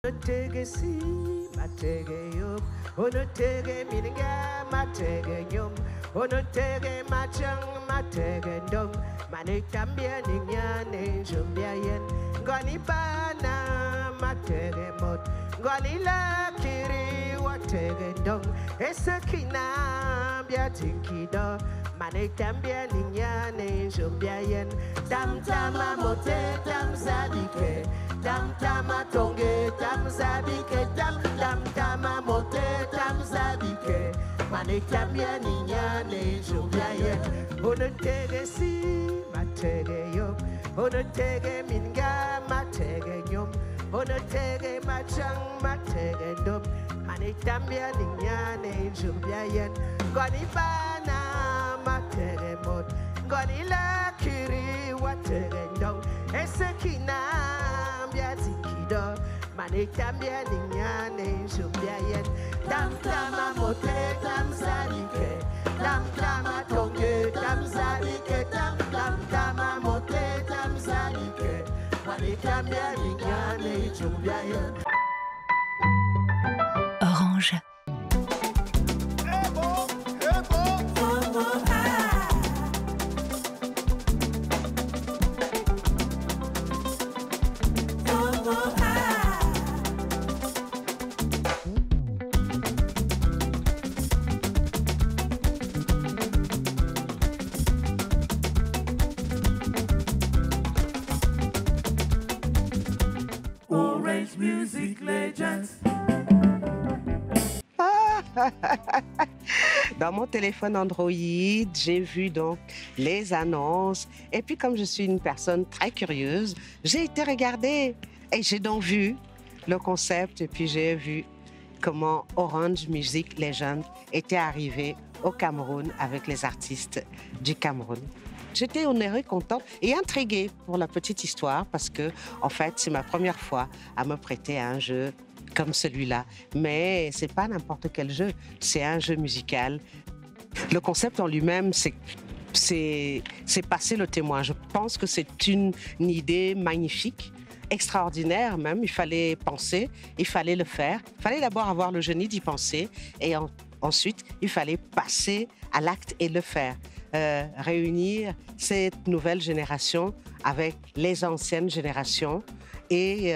Tege si, matege yum. Ono tege mininga, matege yum. Ono tege machang, matege dum. Mane kambia ninya ne jumbia yen. Goni bana, matege mot. Goni la kiri, watege dum. Esakina, bia tinkido. Mane kambia ninya ne jumbia yen. Tam tama mote, tam zadike. Tam tama tonge, tam zabike, tam tama mote, tam zabike. Mane kambia ninya ne jumbia yen. Ono tege si, matege yom. Ono tege minga, matege yom. Ono tege machang, matege dom. Mane kambia ninya ne jumbia yen. Goni bana, matege mot. Goni la kiri, watege dom. Esekina. Mane kambia ninya ne jumbia yen. Tam tama mote tam zadike. Tam tama tonge tam zadike. Tam tama mote tam zadike. Mane kambia ninya ne jumbia yen. Orange. Dans mon téléphone Android, j'ai vu donc les annonces. Et puis, comme je suis une personne très curieuse, j'ai été regarder et j'ai donc vu le concept. Et puis, j'ai vu comment Orange Music Legend était arrivé au Cameroun avec les artistes du Cameroun. J'étais honorée, contente et intriguée pour la petite histoire parce que, en fait, c'est ma première fois à me prêter à un jeu comme celui-là. Mais c'est pas n'importe quel jeu, c'est un jeu musical. Le concept en lui-même, c'est passer le témoin. Je pense que c'est une idée magnifique, extraordinaire même. Il fallait penser, il fallait le faire. Il fallait d'abord avoir le génie d'y penser et ensuite, il fallait passer à l'acte et le faire. Réunir cette nouvelle génération avec les anciennes générations et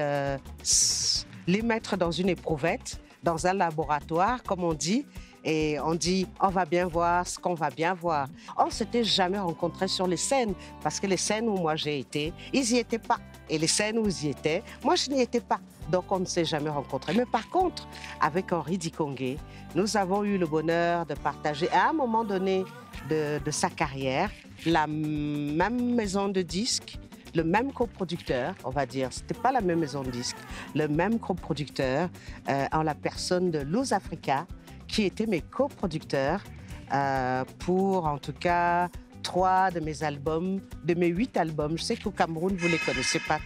les mettre dans une éprouvette, dans un laboratoire, comme on dit. Et on dit, on va bien voir ce qu'on va bien voir. On ne s'était jamais rencontrés sur les scènes, parce que les scènes où moi j'ai été, ils n'y étaient pas. Et les scènes où ils y étaient, moi je n'y étais pas. Donc on ne s'est jamais rencontrés. Mais par contre, avec Henri Dikongué, nous avons eu le bonheur de partager à un moment donné de sa carrière la même maison de disques, le même coproducteur, on va dire, c'était pas la même maison de disques, le même coproducteur en la personne de Luz Africa, qui étaient mes coproducteurs pour, en tout cas, 3 de mes albums, de mes 8 albums. Je sais qu'au Cameroun, vous ne les connaissez pas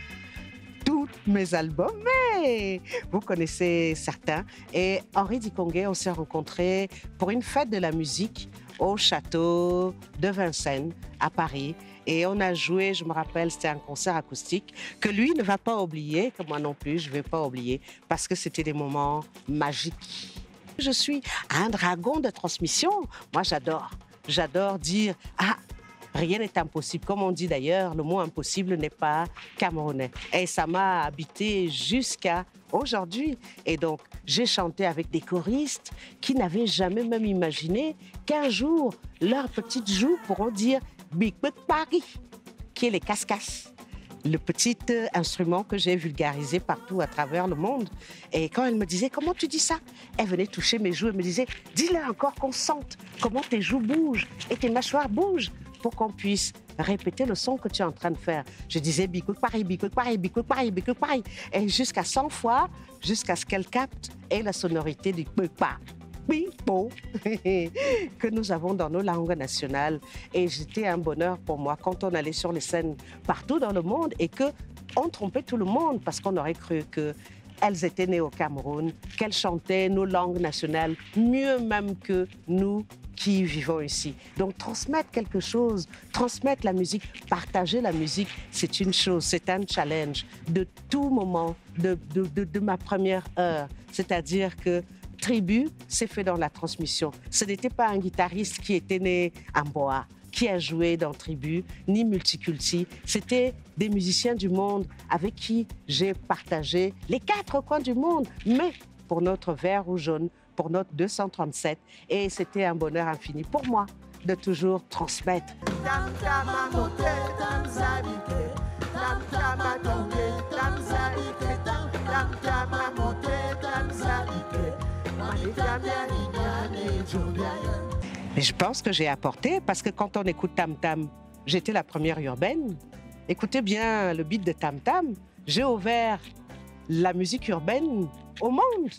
tous mes albums, mais vous connaissez certains. Et Henri Dikongué, on s'est rencontrés pour une fête de la musique au château de Vincennes, à Paris. Et on a joué, je me rappelle, c'était un concert acoustique que lui ne va pas oublier, que moi non plus, je ne vais pas oublier, parce que c'était des moments magiques. Je suis un dragon de transmission. Moi, j'adore dire « Ah, rien n'est impossible ». Comme on dit d'ailleurs, le mot « impossible » n'est pas camerounais. Et ça m'a habité jusqu'à aujourd'hui. Et donc, j'ai chanté avec des choristes qui n'avaient jamais même imaginé qu'un jour, leurs petites joues pourront dire « Big Big Paris », qui est les cascasses. Le petit instrument que j'ai vulgarisé partout à travers le monde. Et quand elle me disait « Comment tu dis ça ?» Elle venait toucher mes joues et me disait « Dis-le encore qu'on sente comment tes joues bougent et tes mâchoires bougent pour qu'on puisse répéter le son que tu es en train de faire. » Je disais « Bicouk Paris, Bicouk Paris, Bicouk Paris, Bicouk Paris » et jusqu'à 100 fois, jusqu'à ce qu'elle capte et la sonorité du Bicouk Paris. Que nous avons dans nos langues nationales. Et c'était un bonheur pour moi quand on allait sur les scènes partout dans le monde et qu'on trompait tout le monde parce qu'on aurait cru que elles étaient nées au Cameroun, qu'elles chantaient nos langues nationales mieux même que nous qui vivons ici. Donc transmettre quelque chose, transmettre la musique, partager la musique, c'est une chose, c'est un challenge de tout moment, de ma première heure. C'est-à-dire que Tribu, c'est fait dans la transmission. Ce n'était pas un guitariste qui était né à Mboa, qui a joué dans Tribu, ni Multiculti. C'était des musiciens du monde avec qui j'ai partagé les 4 coins du monde, mais pour notre vert ou jaune, pour notre 237. Et c'était un bonheur infini pour moi de toujours transmettre. Mais je pense que j'ai apporté, parce que quand on écoute Tam Tam, j'étais la première urbaine. Écoutez bien le beat de Tam Tam. J'ai ouvert la musique urbaine au monde.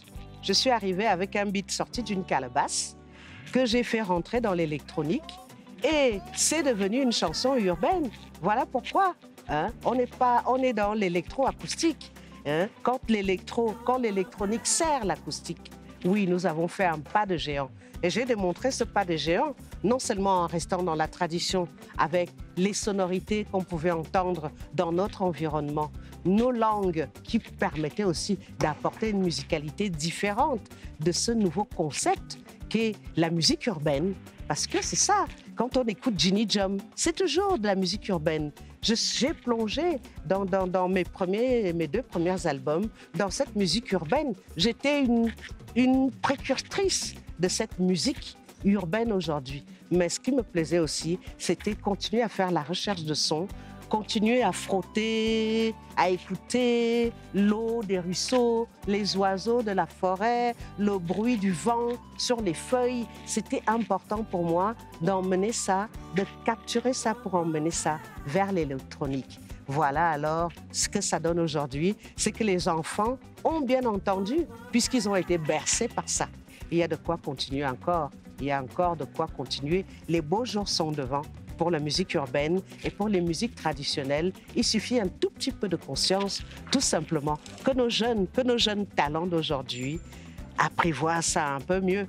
Je suis arrivée avec un beat sorti d'une calebasse que j'ai fait rentrer dans l'électronique et c'est devenu une chanson urbaine. Voilà pourquoi on est dans l'électro-acoustique. Quand l'électronique sert l'acoustique, oui, nous avons fait un pas de géant. Et j'ai démontré ce pas de géant, non seulement en restant dans la tradition avec les sonorités qu'on pouvait entendre dans notre environnement, nos langues qui permettaient aussi d'apporter une musicalité différente de ce nouveau concept qu'est la musique urbaine. Parce que c'est ça, quand on écoute Ginny Jump, c'est toujours de la musique urbaine. J'ai plongé dans mes 2 premiers albums dans cette musique urbaine. J'étais une précursrice de cette musique urbaine aujourd'hui. Mais ce qui me plaisait aussi, c'était continuer à faire la recherche de sons, continuer à frotter, à écouter l'eau des ruisseaux, les oiseaux de la forêt, le bruit du vent sur les feuilles. C'était important pour moi d'emmener ça, de capturer ça pour emmener ça vers l'électronique. Voilà alors ce que ça donne aujourd'hui, c'est que les enfants ont bien entendu puisqu'ils ont été bercés par ça. Il y a de quoi continuer encore, il y a encore de quoi continuer. Les beaux jours sont devant. Pour la musique urbaine et pour les musiques traditionnelles, il suffit un tout petit peu de conscience, tout simplement, que nos jeunes talents d'aujourd'hui apprivoisent ça un peu mieux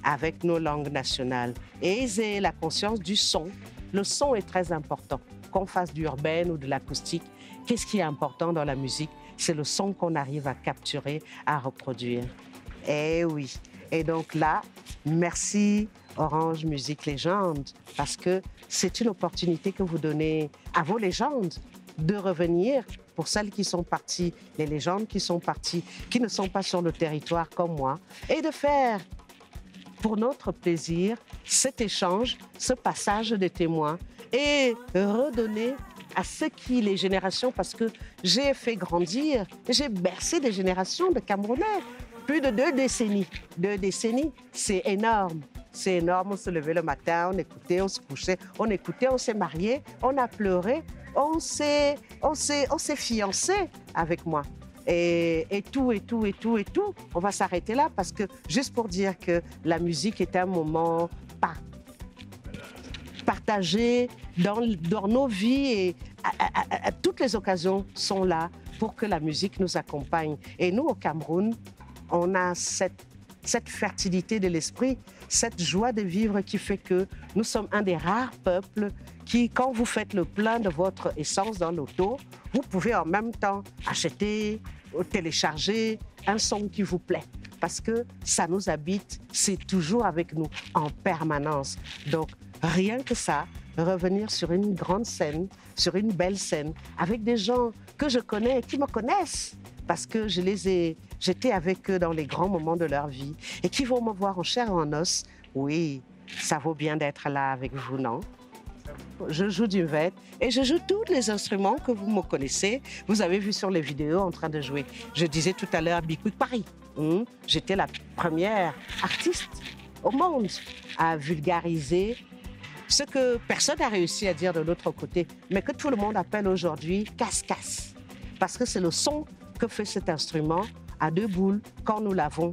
avec nos langues nationales. Et ils aient la conscience du son. Le son est très important. Qu'on fasse du urbain ou de l'acoustique, qu'est-ce qui est important dans la musique? C'est le son qu'on arrive à capturer, à reproduire. Eh oui. Et donc là, merci Orange Musique Légende, parce que c'est une opportunité que vous donnez à vos légendes de revenir, pour celles qui sont parties, les légendes qui sont parties, qui ne sont pas sur le territoire comme moi, et de faire, pour notre plaisir, cet échange, ce passage des témoins, et redonner à ceux qui, les générations, parce que j'ai fait grandir, j'ai bercé des générations de Camerounais, plus de 2 décennies. 2 décennies, c'est énorme. C'est énorme, on se levait le matin, on écoutait, on se couchait, on écoutait, on s'est mariés, on a pleuré, on s'est fiancés avec moi. Et tout. On va s'arrêter là parce que, juste pour dire que la musique est un moment partagé dans nos vies et toutes les occasions sont là pour que la musique nous accompagne. Et nous, au Cameroun, on a cette fertilité de l'esprit, cette joie de vivre qui fait que nous sommes un des rares peuples qui, quand vous faites le plein de votre essence dans l'auto, vous pouvez en même temps acheter ou télécharger un son qui vous plaît. Parce que ça nous habite, c'est toujours avec nous en permanence. Donc, rien que ça, revenir sur une grande scène, sur une belle scène, avec des gens que je connais et qui me connaissent, parce que j'étais avec eux dans les grands moments de leur vie et qui vont me voir en chair et en os. Oui, ça vaut bien d'être là avec vous, non? Je joue du vette et je joue tous les instruments que vous me connaissez. Vous avez vu sur les vidéos en train de jouer. Je disais tout à l'heure Bicouic Paris. J'étais la première artiste au monde à vulgariser ce que personne n'a réussi à dire de l'autre côté, mais que tout le monde appelle aujourd'hui casse-casse. Parce que c'est le son que fait cet instrument à 2 boules quand nous l'avons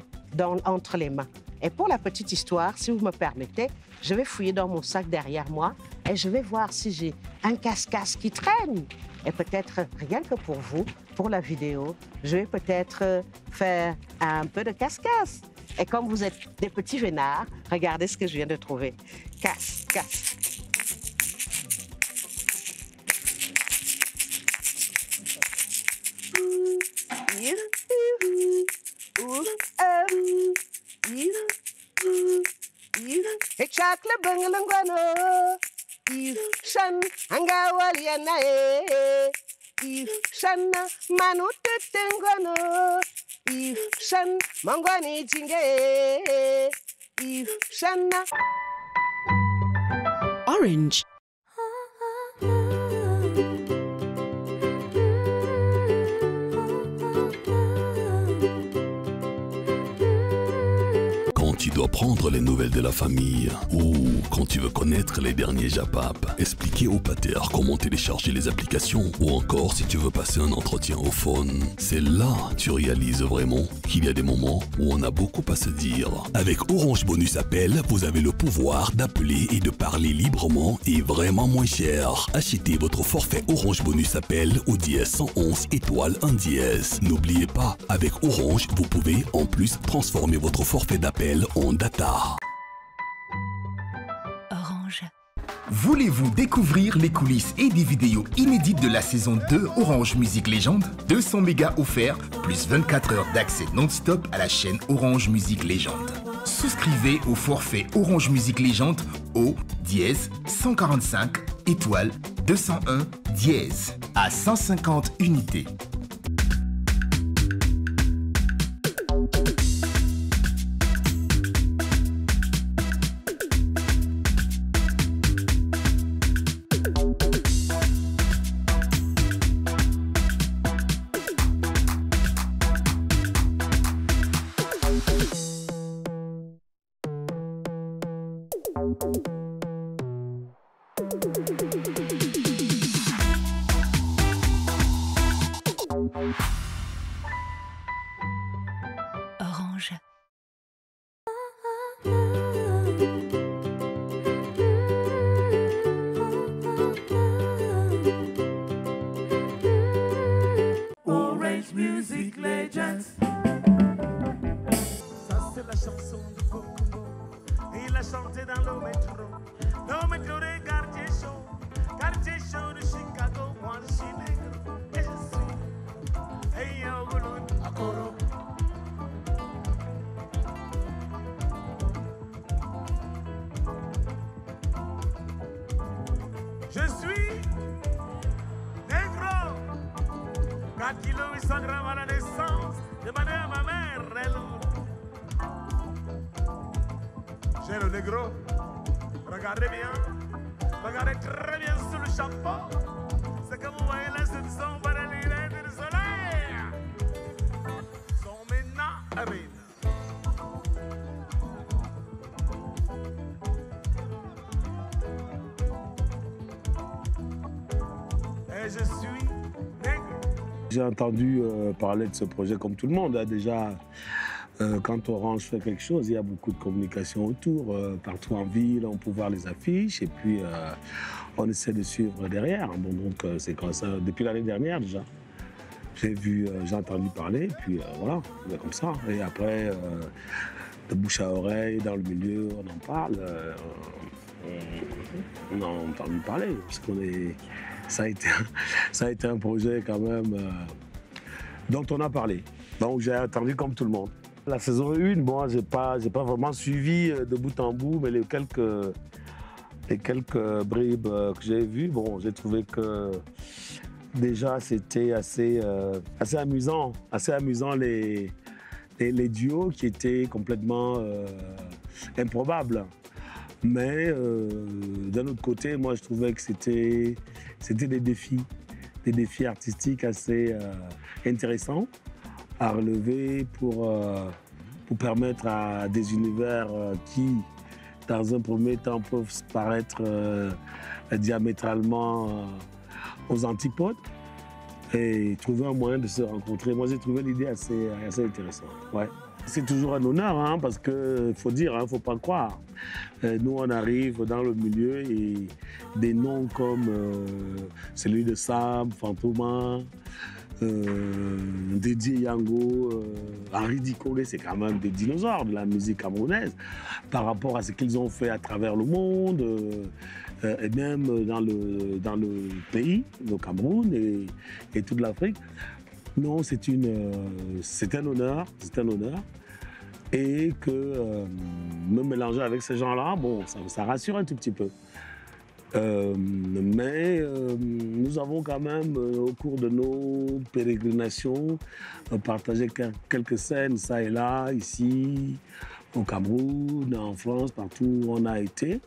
entre les mains. Et pour la petite histoire, si vous me permettez, je vais fouiller dans mon sac derrière moi et je vais voir si j'ai un casse-casse qui traîne. Et peut-être rien que pour vous, pour la vidéo, je vais peut-être faire un peu de casse-casse. Et comme vous êtes des petits vénards, regardez ce que je viens de trouver. Casse-casse. Echakle bangalangwano, shan angawaliana shan manute tengwano, shan mangwani jinge, shan. Orange. Quand tu dois prendre les nouvelles de la famille ou quand tu veux connaître les derniers Japap, expliquer au pater comment télécharger les applications ou encore si tu veux passer un entretien au phone, c'est là que tu réalises vraiment qu'il y a des moments où on a beaucoup à se dire. Avec Orange Bonus Appel, vous avez le pouvoir d'appeler et de parler librement et vraiment moins cher. Achetez votre forfait Orange Bonus Appel au dièse 111 étoile 1 dièse. N'oubliez pas, avec Orange, vous pouvez en plus transformer votre forfait d'appel en data. Orange. Voulez-vous découvrir les coulisses et des vidéos inédites de la saison 2 Orange Music Legend? 200 mégas offerts, plus 24 heures d'accès non-stop à la chaîne Orange Music Legend. Souscrivez au forfait Orange Music Legend au dièse 145 étoile 201 dièse à 150 unités. Orange. Orange Music Legends. Ça c'est la chanson de Kokumo. Il a chanté dans le métro. Le métro des quartier chaud de Chicago. Moi je suis négro et je suis. Hey yo, Gouloun, Akoro. Je suis négro. 4 kilos 800 grammes à la naissance. Demandez à ma mère, elle. J'ai le négro. Regardez bien. Regardez très bien sous le chapeau. C'est que vous voyez là, ce ne sont pas les lunettes du soleil. Sont maintenant amis. Et je suis négro. J'ai entendu parler de ce projet comme tout le monde. Hein. Déjà, quand Orange fait quelque chose, il y a beaucoup de communication autour. Partout en ville, on peut voir les affiches et puis on essaie de suivre derrière. Bon, donc c'est comme ça depuis l'année dernière déjà. J'ai entendu parler et puis voilà, comme ça. Et après, de bouche à oreille, dans le milieu, on en parle. On a entendu parler parce ça a été un projet quand même dont on a parlé. Donc j'ai entendu comme tout le monde. La saison 1, bon, j'ai pas vraiment suivi de bout en bout, mais les quelques bribes que j'ai vues, bon, j'ai trouvé que déjà c'était assez amusant les duos qui étaient complètement improbables. Mais d'un autre côté, moi je trouvais que c'était des défis artistiques assez intéressants à relever pour permettre à des univers qui, dans un premier temps, peuvent paraître diamétralement aux antipodes et trouver un moyen de se rencontrer. Moi, j'ai trouvé l'idée assez intéressante. Ouais. C'est toujours un honneur, hein, parce qu'il faut dire, il ne faut pas croire. Nous, on arrive dans le milieu et des noms comme celui de Sam, Fantoma, Dédié Yango, Henri Dikongé, c'est quand même des dinosaures de la musique camerounaise par rapport à ce qu'ils ont fait à travers le monde et même dans le pays, le Cameroun et toute l'Afrique. Non, c'est un honneur, et que me mélanger avec ces gens-là, bon, ça rassure un tout petit peu. Mais nous avons quand même, au cours de nos pérégrinations, partagé quelques scènes, ça et là, ici, au Cameroun, en France, partout où on a été.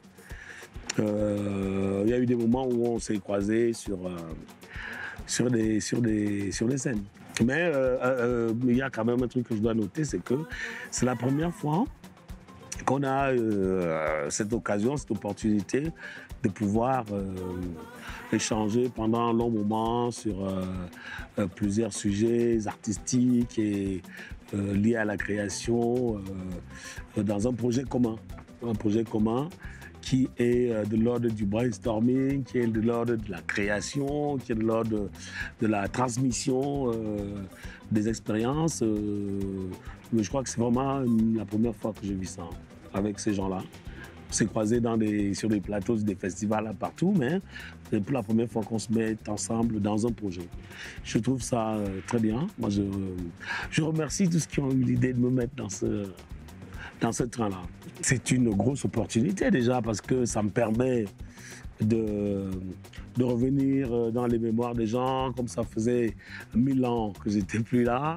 Il y a eu des moments où on s'est croisés sur des scènes. Mais il y a quand même un truc que je dois noter, c'est que c'est la première fois qu'on a cette occasion, cette opportunité de pouvoir échanger pendant un long moment sur plusieurs sujets artistiques et liés à la création dans un projet commun. Un projet commun qui est de l'ordre du brainstorming, qui est de l'ordre de la création, qui est de l'ordre de la transmission des expériences. Mais je crois que c'est vraiment la première fois que je vis ça avec ces gens-là. On s'est croisés sur des plateaux, des festivals là, partout, mais c'est pour la première fois qu'on se met ensemble dans un projet. Je trouve ça très bien. Moi, je remercie tous ceux qui ont eu l'idée de me mettre dans ce train-là. C'est une grosse opportunité déjà parce que ça me permet de revenir dans les mémoires des gens, comme ça faisait 1000 ans que j'étais plus là,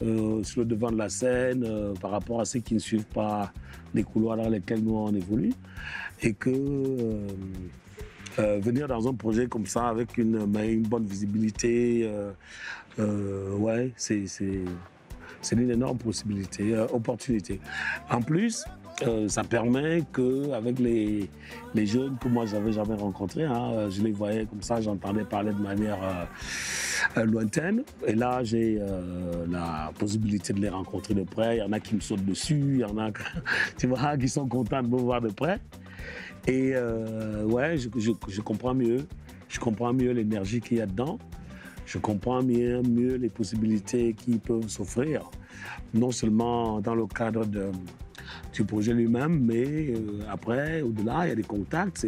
sur le devant de la scène, par rapport à ceux qui ne suivent pas les couloirs dans lesquels nous on évolue, et que venir dans un projet comme ça avec une bonne visibilité, ouais, c'est une énorme opportunité. En plus, ça permet qu'avec les jeunes que moi j'avais jamais rencontrés, hein, je les voyais comme ça, j'entendais parler de manière lointaine. Et là, j'ai la possibilité de les rencontrer de près. Il y en a qui me sautent dessus, il y en a tu vois, qui sont contents de me voir de près. Et ouais, je comprends mieux. Je comprends mieux l'énergie qu'il y a dedans. Je comprends mieux les possibilités qui peuvent s'offrir, non seulement dans le cadre du projet lui-même, mais après, au-delà, il y a des contacts.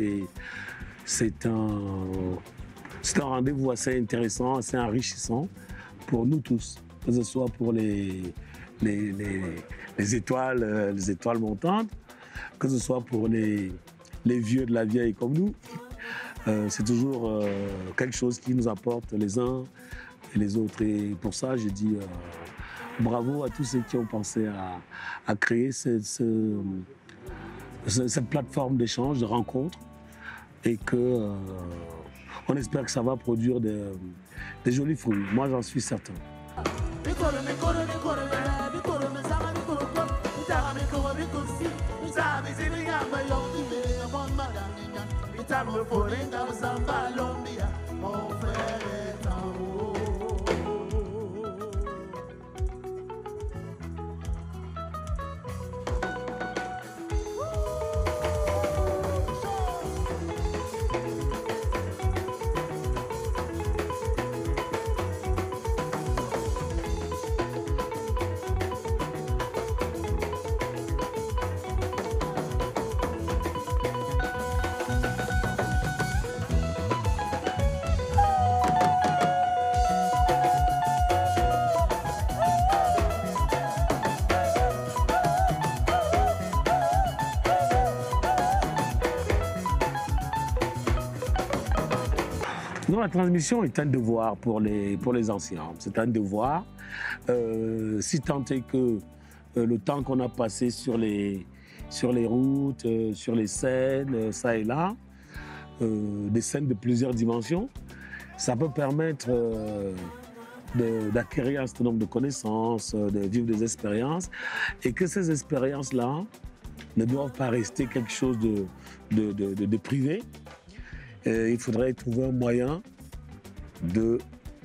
C'est un rendez-vous assez intéressant, assez enrichissant pour nous tous, que ce soit pour les étoiles montantes, que ce soit pour les vieux de la vieille comme nous. C'est toujours quelque chose qui nous apporte les uns et les autres. Et pour ça, je dis bravo à tous ceux qui ont pensé à créer cette plateforme d'échange, de rencontre, et que on espère que ça va produire des jolis fruits. Moi, j'en suis certain. La transmission est un devoir pour les anciens. C'est un devoir. Si tant est que le temps qu'on a passé sur les routes, sur les scènes, ça et là, des scènes de plusieurs dimensions, ça peut permettre d'acquérir un certain nombre de connaissances, de vivre des expériences, et que ces expériences-là ne doivent pas rester quelque chose de privé. Il faudrait trouver un moyen de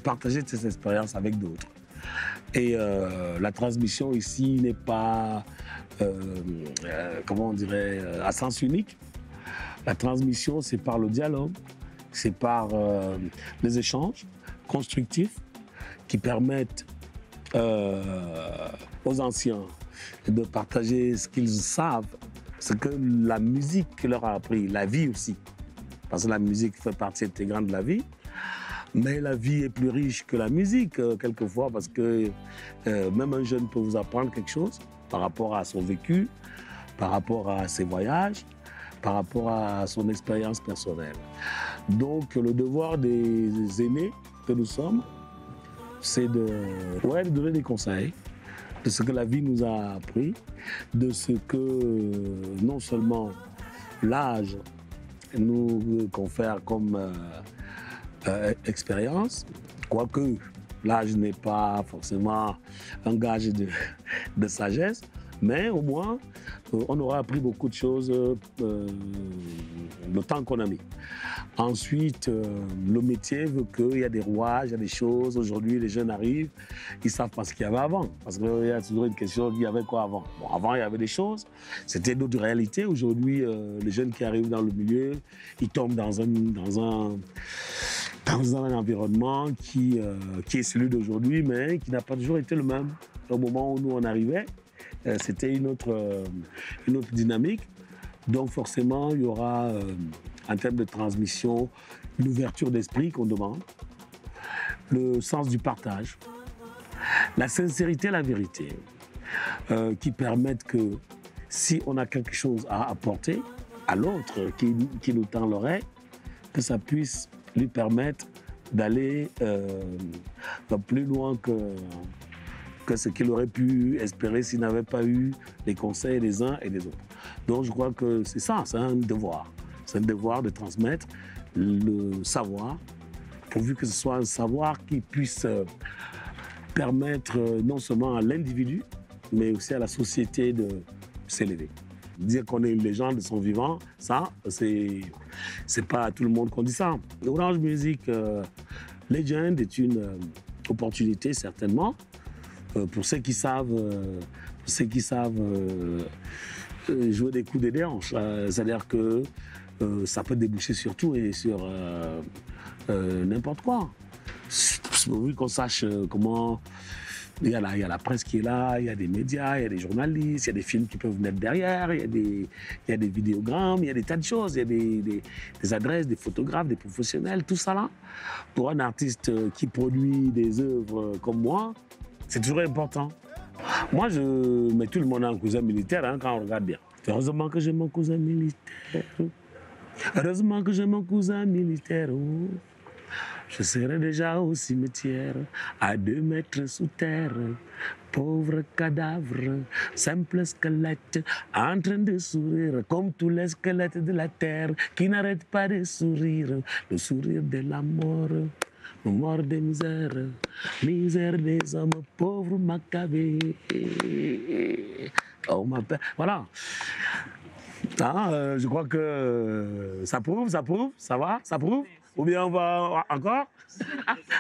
partager ces expériences avec d'autres. Et la transmission ici n'est pas, comment on dirait, à sens unique. La transmission, c'est par le dialogue, c'est par les échanges constructifs qui permettent aux anciens de partager ce qu'ils savent, ce que la musique leur a appris, la vie aussi. Parce que la musique fait partie intégrante de la vie. Mais la vie est plus riche que la musique, quelquefois, parce que même un jeune peut vous apprendre quelque chose par rapport à son vécu, par rapport à ses voyages, par rapport à son expérience personnelle. Donc, le devoir des aînés que nous sommes, c'est de donner des conseils de ce que la vie nous a appris, de ce que non seulement l'âge nous confère comme expérience, quoique l'âge n'est pas forcément un gage de sagesse, mais au moins on aura appris beaucoup de choses le temps qu'on a mis. Ensuite, le métier veut qu'il y a des rouages, il y a des choses. Aujourd'hui, les jeunes arrivent, ils ne savent pas ce qu'il y avait avant. Parce qu'il y a toujours une question, il y avait quoi avant? Bon, avant, il y avait des choses, c'était d'autres réalités. Aujourd'hui, les jeunes qui arrivent dans le milieu, ils tombent dans un environnement qui est celui d'aujourd'hui, mais qui n'a pas toujours été le même. Au moment où nous, on arrivait, c'était une autre dynamique. Donc forcément, il y aura, en termes de transmission, l'ouverture d'esprit qu'on demande, le sens du partage, la sincérité et la vérité, qui permettent que si on a quelque chose à apporter à l'autre qui nous tend l'oreille, que ça puisse lui permettre d'aller plus loin que ce qu'il aurait pu espérer s'il n'avait pas eu les conseils des uns et des autres. Donc je crois que c'est ça, c'est un devoir. C'est un devoir de transmettre le savoir, pourvu que ce soit un savoir qui puisse permettre non seulement à l'individu, mais aussi à la société de s'élever. Dire qu'on est une légende de son vivant, ça, c'est pas à tout le monde qu'on dit ça. Orange Music Legend est une opportunité, certainement, pour ceux qui savent, jouer des coups de déhanche. C'est-à-dire que ça peut déboucher sur tout et sur n'importe quoi. Pourvu qu'on sache comment... Il y a la presse qui est là, il y a des médias, il y a des journalistes, il y a des films qui peuvent mettre derrière, il y a des vidéogrammes, il y a des tas de choses, il y a des adresses, des photographes, des professionnels, tout ça là. Pour un artiste qui produit des œuvres comme moi, c'est toujours important. Moi, je mets tout le monde en cousin militaire quand on regarde bien. Heureusement que j'ai mon cousin militaire. Heureusement que j'ai mon cousin militaire. Oh. Je serai déjà au cimetière, à 2 mètres sous terre. Pauvre cadavre, simple squelette, en train de sourire, comme tous les squelettes de la terre, qui n'arrêtent pas de sourire, le sourire de la mort. Mort des misères, misère des hommes, pauvres macabées. Oh ma paix. Voilà. Je crois que ça prouve, ça va, ça prouve. Ou bien on va encore?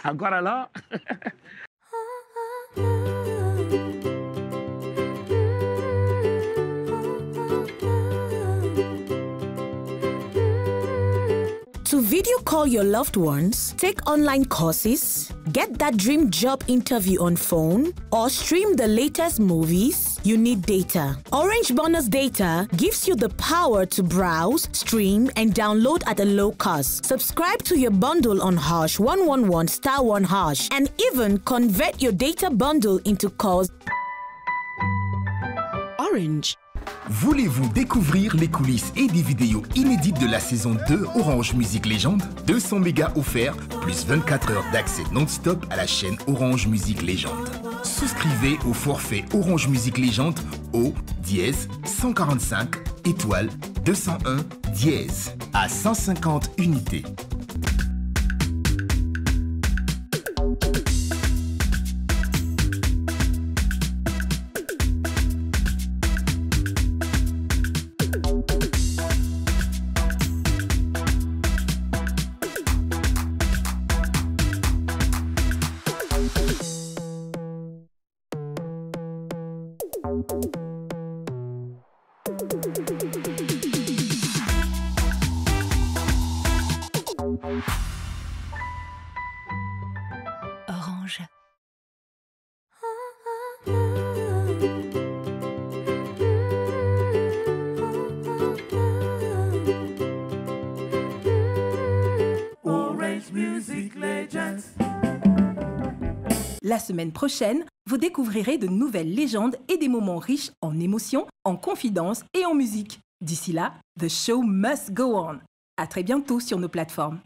Encore alors? To video call your loved ones, take online courses, get that dream job interview on phone, or stream the latest movies, you need data. Orange Bonus Data gives you the power to browse, stream, and download at a low cost. Subscribe to your bundle on hash 111 *1 hash and even convert your data bundle into calls. Orange. Voulez-vous découvrir les coulisses et des vidéos inédites de la saison 2 Orange Music Legend? 200 mégas offerts, plus 24 heures d'accès non-stop à la chaîne Orange Music Legend. Souscrivez au forfait Orange Music Legend au dièse 145 étoile 201 dièse à 150 unités. La semaine prochaine, vous découvrirez de nouvelles légendes et des moments riches en émotions, en confidences et en musique. D'ici là, the show must go on. À très bientôt sur nos plateformes.